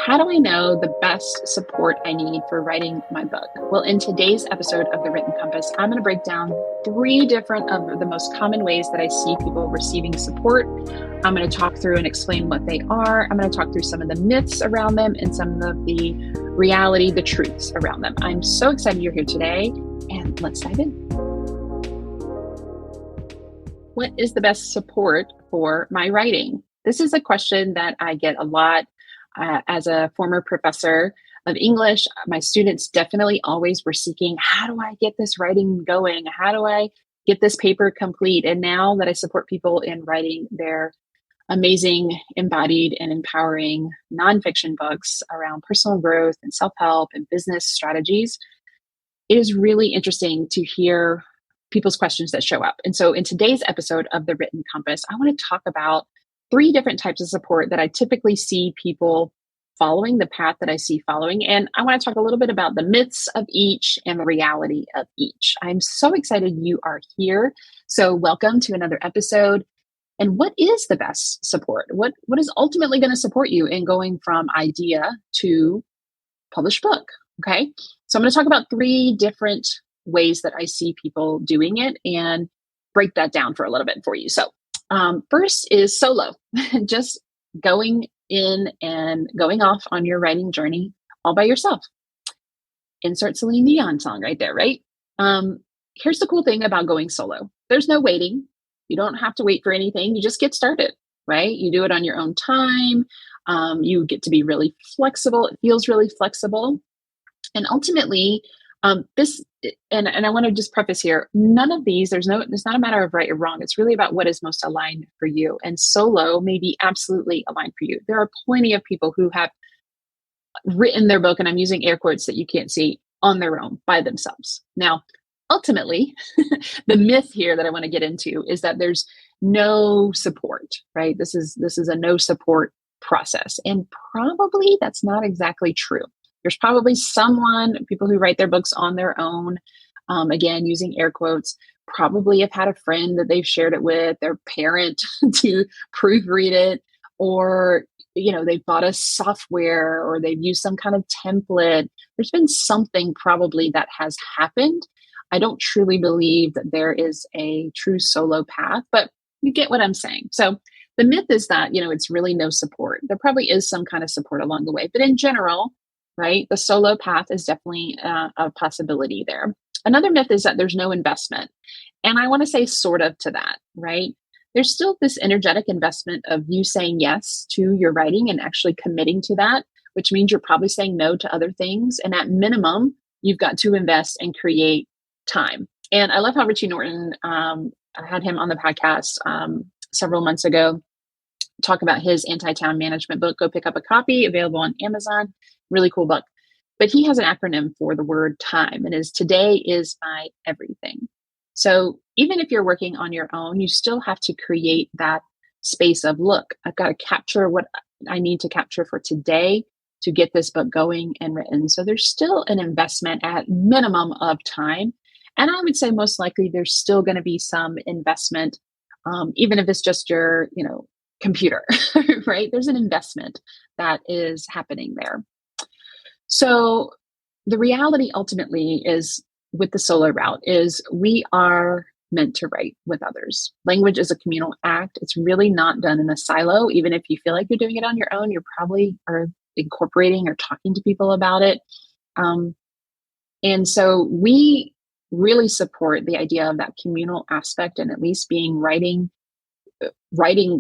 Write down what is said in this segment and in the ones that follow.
How do I know the best support I need for writing my book? Well, in today's episode of The Written Compass, I'm going to break down 3 different of the most common ways that I see people receiving support. I'm going to talk through and explain what they are. I'm going to talk through some of the myths around them and some of the reality, the truths around them. I'm so excited you're here today, and let's dive in. What is the best support for my writing? This is a question that I get a lot. As a former professor of English, my students definitely always were seeking, how do I get this writing going? How do I get this paper complete? And now that I support people in writing their amazing, embodied, and empowering nonfiction books around personal growth and self-help and business strategies, it is really interesting to hear people's questions that show up. And so in today's episode of The Written Compass, I want to talk about 3 different types of support that I typically see people following, the path that I see following. And I want to talk a little bit about the myths of each and the reality of each. I'm so excited you are here. So welcome to another episode. And what is the best support? What is ultimately going to support you in going from idea to published book? Okay. So I'm going to talk about 3 different ways that I see people doing it and break that down for a little bit for you. So first is solo, just going in and going off on your writing journey all by yourself. Insert Celine Dion song right there, right? Here's the cool thing about going solo. There's no waiting. You don't have to wait for anything. You just get started, right? You do it on your own time. You get to be really flexible. It feels really flexible. And ultimately, I want to just preface here, none of these, there's not a matter of right or wrong. It's really about what is most aligned for you. And solo may be absolutely aligned for you. There are plenty of people who have written their book, and I'm using air quotes that you can't see, on their own by themselves. Now, ultimately, the myth here that I want to get into is that there's no support, right? This is a no support process. And probably that's not exactly true. There's probably people who write their books on their own, again, using air quotes, probably have had a friend that they've shared it with, their parent to proofread it, or, they've bought a software or they've used some kind of template. There's been something probably that has happened. I don't truly believe that there is a true solo path, but you get what I'm saying. So the myth is that, it's really no support. There probably is some kind of support along the way, but in general, right, the solo path is definitely a possibility there. Another myth is that there's no investment. And I want to say sort of to that, right? There's still this energetic investment of you saying yes to your writing and actually committing to that, which means you're probably saying no to other things. And at minimum, you've got to invest and create time. And I love how Richie Norton, I had him on the podcast several months ago, talk about his anti-town management book. Go pick up a copy, available on Amazon. Really cool book. But he has an acronym for the word time, and today is my everything. So even if you're working on your own, you still have to create that space of, look, I've got to capture what I need to capture for today to get this book going and written. So there's still an investment at minimum of time. And I would say most likely there's still going to be some investment, even if it's just your, computer, right? There's an investment that is happening there. So the reality ultimately is with the solo route is we are meant to write with others. Language is a communal act. It's really not done in a silo. Even if you feel like you're doing it on your own, you probably are incorporating or talking to people about it. And so we really support the idea of that communal aspect and at least being writing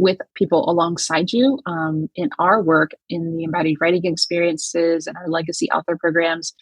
with people alongside you in our work in the embodied writing experiences and our legacy author programs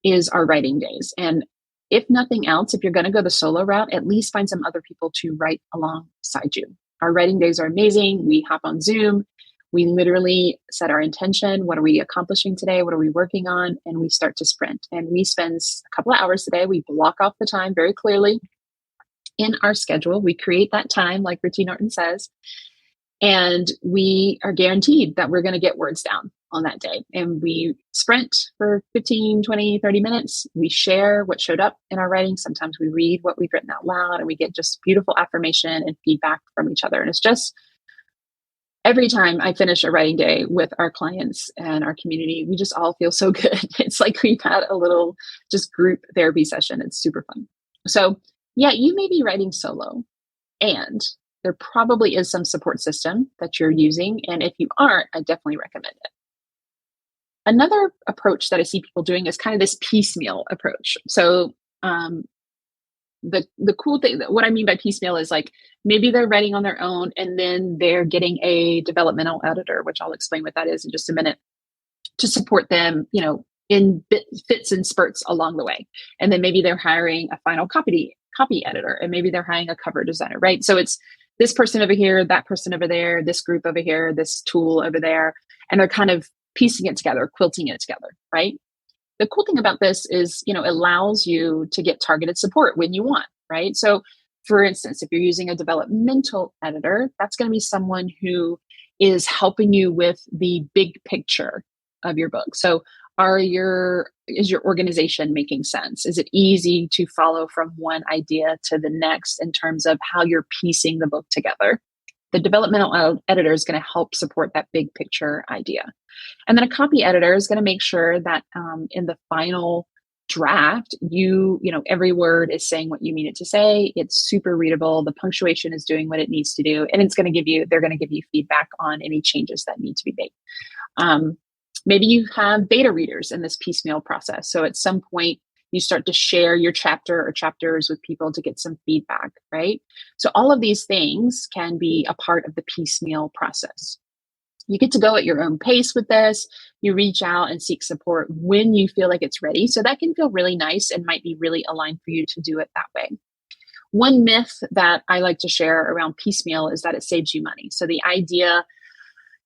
is our writing days. And if nothing else, if you're going to go the solo route, at least find some other people to write alongside you. Our writing days are amazing. We hop on Zoom. We literally set our intention. What are we accomplishing today? What are we working on? And we start to sprint. And we spend a couple of hours a day. We block off the time very clearly in our schedule. We create that time, like Richie Norton says, and we are guaranteed that we're going to get words down on that day. And we sprint for 15, 20, 30 minutes. We share what showed up in our writing. Sometimes we read what we've written out loud and we get just beautiful affirmation and feedback from each other. And it's just Every time I finish a writing day with our clients and our community, we just all feel so good. It's like we've had a little just group therapy session. It's super fun. So, yeah, you may be writing solo, and there probably is some support system that you're using. And if you aren't, I definitely recommend it. Another approach that I see people doing is kind of this piecemeal approach. So, um, the cool thing, what I mean by piecemeal is like maybe they're writing on their own and then they're getting a developmental editor, which I'll explain what that is in just a minute, to support them, in fits and spurts along the way. And then maybe they're hiring a final copy editor, and maybe they're hiring a cover designer, right? So it's this person over here, that person over there, this group over here, this tool over there, and they're kind of piecing it together, quilting it together, right? The cool thing about this is, it allows you to get targeted support when you want, right? So, for instance, if you're using a developmental editor, that's going to be someone who is helping you with the big picture of your book. So, is your organization making sense? Is it easy to follow from one idea to the next in terms of how you're piecing the book together? The developmental editor is going to help support that big picture idea. And then a copy editor is going to make sure that in the final draft, every word is saying what you mean it to say. It's super readable. The punctuation is doing what it needs to do. And they're going to give you feedback on any changes that need to be made. Maybe you have beta readers in this piecemeal process. So at some point, you start to share your chapter or chapters with people to get some feedback, right? So all of these things can be a part of the piecemeal process. You get to go at your own pace with this. You reach out and seek support when you feel like it's ready. So that can feel really nice and might be really aligned for you to do it that way. One myth that I like to share around piecemeal is that it saves you money. So the idea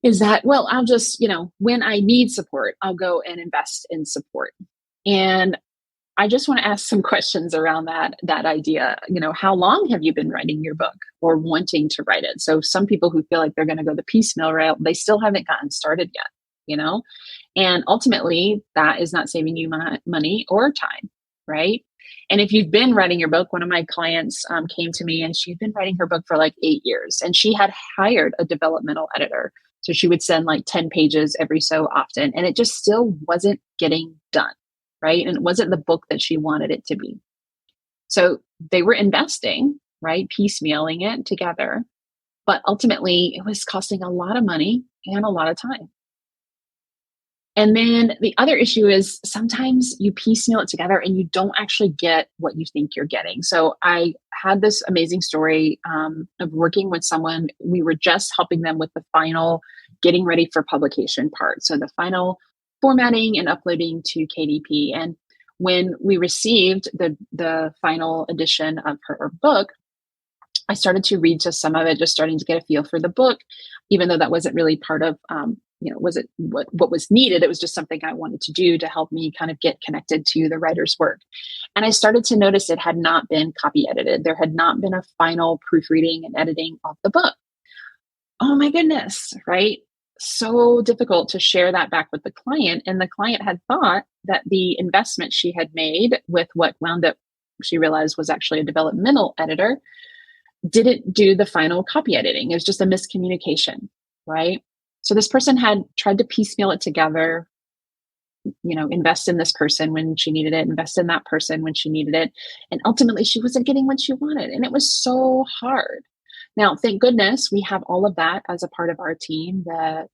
is that, well, I'll just, when I need support, I'll go and invest in support. And I just want to ask some questions around that idea. How long have you been writing your book or wanting to write it? So some people who feel like they're going to go the piecemeal route, they still haven't gotten started yet, and ultimately that is not saving you money or time, right? And if you've been writing your book, one of my clients came to me and she'd been writing her book for like 8 years, and she had hired a developmental editor. So she would send like 10 pages every so often, and it just still wasn't getting done. Right? And it wasn't the book that she wanted it to be. So they were investing, right? Piecemealing it together. But ultimately, it was costing a lot of money and a lot of time. And then the other issue is sometimes you piecemeal it together and you don't actually get what you think you're getting. So I had this amazing story of working with someone. We were just helping them with the final getting ready for publication part. So the final formatting and uploading to KDP. And when we received the final edition of her book, I started to read just some of it, just starting to get a feel for the book, even though that wasn't really part of, was it what was needed? It was just something I wanted to do to help me kind of get connected to the writer's work. And I started to notice it had not been copy edited. There had not been a final proofreading and editing of the book. Oh my goodness, right? So difficult to share that back with the client. And the client had thought that the investment she had made with what wound up, she realized was actually a developmental editor, didn't do the final copy editing. It was just a miscommunication, right? So this person had tried to piecemeal it together, invest in this person when she needed it, invest in that person when she needed it. And ultimately she wasn't getting what she wanted. And it was so hard. Now, thank goodness we have all of that as a part of our team, the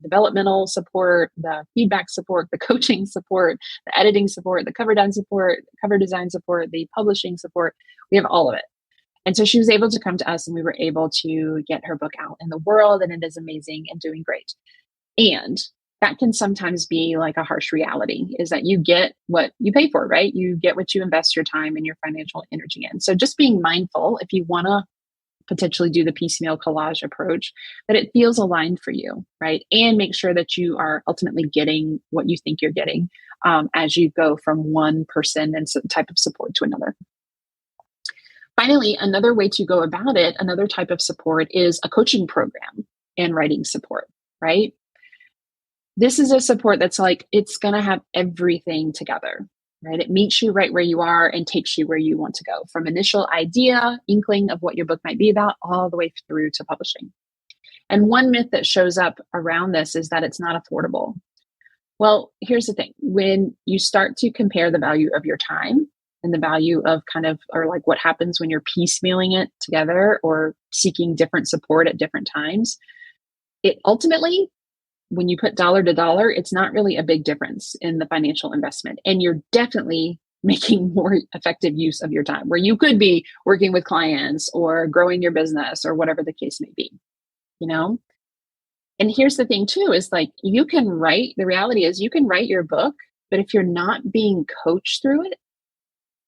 developmental support, the feedback support, the coaching support, the editing support, the cover design support, the publishing support. We have all of it. And so she was able to come to us and we were able to get her book out in the world, and it is amazing and doing great. And that can sometimes be like a harsh reality, is that you get what you pay for, right? You get what you invest your time and your financial energy in. So just being mindful, if you want to potentially do the piecemeal collage approach, that it feels aligned for you, right? And make sure that you are ultimately getting what you think you're getting as you go from one person and some type of support to another. Finally, another way to go about it, another type of support, is a coaching program and writing support, right? This is a support that's like, it's going to have everything together, right? It meets you right where you are and takes you where you want to go, from initial idea, inkling of what your book might be about, all the way through to publishing. And one myth that shows up around this is that it's not affordable. Well, here's the thing. When you start to compare the value of your time and the value of or like what happens when you're piecemealing it together or seeking different support at different times, it ultimately, when you put dollar to dollar, it's not really a big difference in the financial investment. And you're definitely making more effective use of your time where you could be working with clients or growing your business or whatever the case may be, you know? And here's the thing too, is like the reality is you can write your book, but if you're not being coached through it,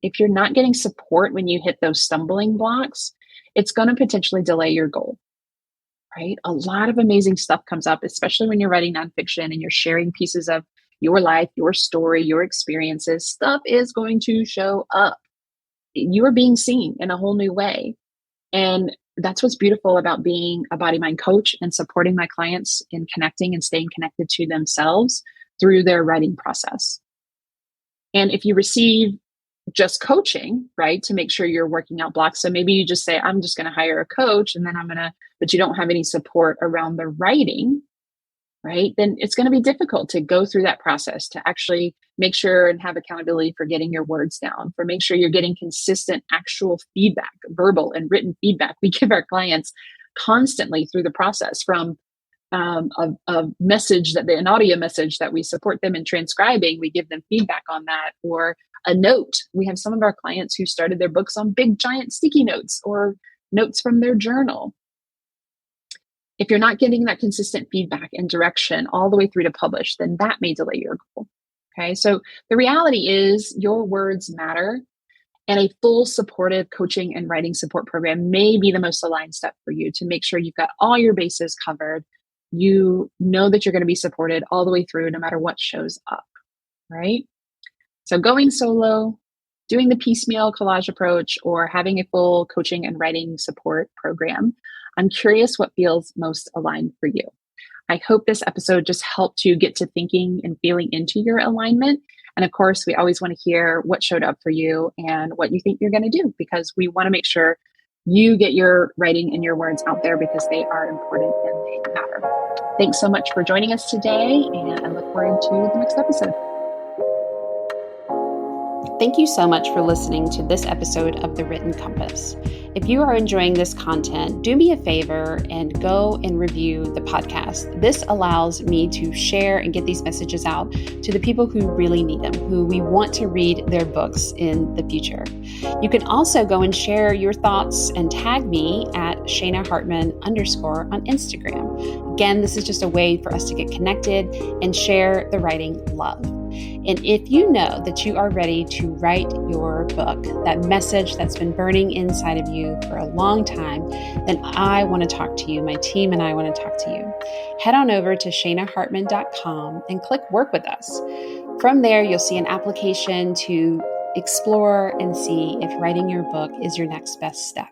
if you're not getting support when you hit those stumbling blocks, it's going to potentially delay your goal, right? A lot of amazing stuff comes up, especially when you're writing nonfiction and you're sharing pieces of your life, your story, your experiences. Stuff is going to show up. You are being seen in a whole new way. And that's what's beautiful about being a body mind coach and supporting my clients in connecting and staying connected to themselves through their writing process. And if you receive just coaching, right, to make sure you're working out blocks. So maybe you just say, I'm just going to hire a coach and then but you don't have any support around the writing, right? Then it's going to be difficult to go through that process to actually make sure and have accountability for getting your words down, for make sure you're getting consistent actual feedback, verbal and written feedback. We give our clients constantly through the process from a message an audio message that we support them in transcribing. We give them feedback on that, or a note. We have some of our clients who started their books on big giant sticky notes or notes from their journal. If you're not getting that consistent feedback and direction all the way through to publish, then that may delay your goal. Okay. So the reality is your words matter, and a full supportive coaching and writing support program may be the most aligned step for you to make sure you've got all your bases covered. You know that you're going to be supported all the way through, no matter what shows up, right? So going solo, doing the piecemeal collage approach, or having a full coaching and writing support program, I'm curious what feels most aligned for you. I hope this episode just helped you get to thinking and feeling into your alignment. And of course, we always want to hear what showed up for you and what you think you're going to do, because we want to make sure you get your writing and your words out there because they are important and they matter. Thanks so much for joining us today, and I look forward to the next episode. Thank you so much for listening to this episode of The Written Compass. If you are enjoying this content, do me a favor and go and review the podcast. This allows me to share and get these messages out to the people who really need them, who we want to read their books in the future. You can also go and share your thoughts and tag me at @ShaynaHartman_ on Instagram. Again, this is just a way for us to get connected and share the writing love. And if you know that you are ready to write your book, that message that's been burning inside of you for a long time, then I want to talk to you. My team and I want to talk to you. Head on over to ShaynaHartman.com and click Work with Us. From there, you'll see an application to explore and see if writing your book is your next best step.